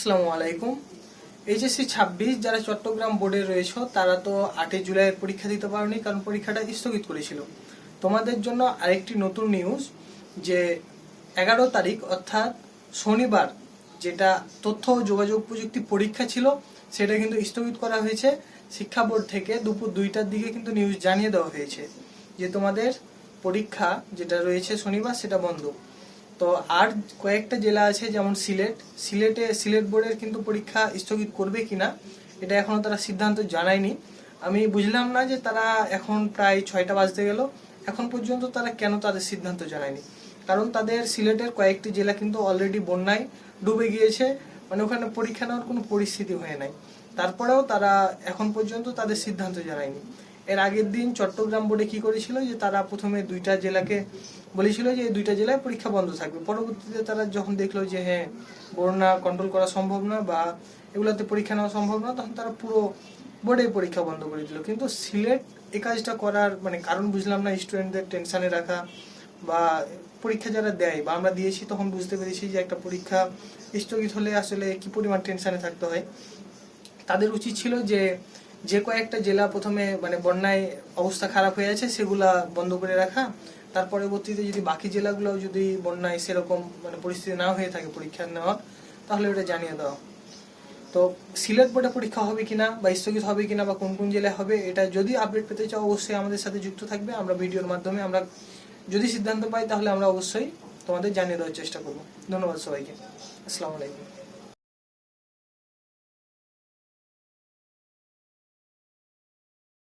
আসসালামু আলাইকুম। এইচএসসি 26 যারা চট্টগ্রাম বোর্ডে রয়েছে তারা তো 8 জুলাইয়ের পরীক্ষা দিতে পারেনি, কারণ পরীক্ষাটা স্থগিত করেছিল। তোমাদের জন্য আরেকটি নতুন নিউজ যে 11 তারিখ অর্থাৎ শনিবার যেটা তথ্য ও যোগাযোগ প্রযুক্তি পরীক্ষা ছিল সেটা কিন্তু স্থগিত করা হয়েছে। শিক্ষা বোর্ড থেকে দুপুর 2টার দিকে কিন্তু নিউজ জানিয়ে দেওয়া হয়েছে যে তোমাদের পরীক্ষা যেটা রয়েছে শনিবার সেটা বন্ধ। তো আর কয়েকটা জেলা আছে যেমন সিলেট বোর্ডের কিন্তু পরীক্ষা স্থগিত করবে কিনা এটা এখনো তারা সিদ্ধান্ত জানায়নি। আমি বুঝলাম না যে তারা এখন প্রায় 6টা বাজতে গেল, এখন পর্যন্ত তারা কেন তাদের সিদ্ধান্ত জানায়নি। কারণ তাদের সিলেটের কয়েকটি জেলা কিন্তু অলরেডি বন্যায় ডুবে গিয়েছে, মানে ওখানে পরীক্ষা নেওয়ার কোনো পরিস্থিতি হয়ে নাই। তারপরেও তারা এখন পর্যন্ত তাদের সিদ্ধান্ত জানায়নি। এর আগের দিন চট্টগ্রাম বোর্ডে কি করেছিল যে তারা প্রথমে 2টা জেলাকে বলেছিল যে এই 2টা জেলায় পরীক্ষা বন্ধ থাকবে। পরবর্তীতে তারা যখন দেখলো যে হ্যাঁ বন্যা কন্ট্রোল করা সম্ভব না বা এগুলোতে পরীক্ষা নেওয়া সম্ভব না, তখন তারা পুরো বোর্ডে পরীক্ষা বন্ধ করে দিল। কিন্তু সিলেট এই কাজটা করার মানে কারণ বুঝলাম না। স্টুডেন্টদের টেনশনে রাখা বা পরীক্ষা যারা দেয় বা আমরা দিয়েছি তখন বুঝতে পেরেছি যে একটা পরীক্ষা স্থগিত হলে আসলে কি পরিমাণ টেনশনে থাকতে হয়। তাদের উচিত ছিল যে যে কয়েকটা জেলা প্রথমে মানে বন্যায় অবস্থা খারাপ হয়ে আছে সেগুলা বন্ধ করে রাখা, তার পরবর্তীতে যদি বাকি জেলাগুলো যদি বন্যায় সেরকম মানে পরিস্থিতি না হয়ে থাকে পরীক্ষা নেওয়া, তাহলে ওটা জানিয়ে দেওয়া। তো সিলেট বোর্ডে পরীক্ষা হবে কিনা বা স্থগিত হবে কিনা বা কোন কোন জেলায় হবে এটা যদি আপডেট পেতে চাও অবশ্যই আমাদের সাথে যুক্ত থাকবে। আমরা ভিডিওর মাধ্যমে আমরা যদি সিদ্ধান্ত পাই তাহলে আমরা অবশ্যই তোমাদের জানিয়ে দেওয়ার চেষ্টা করব। ধন্যবাদ সবাইকে। আসসালামু আলাইকুম।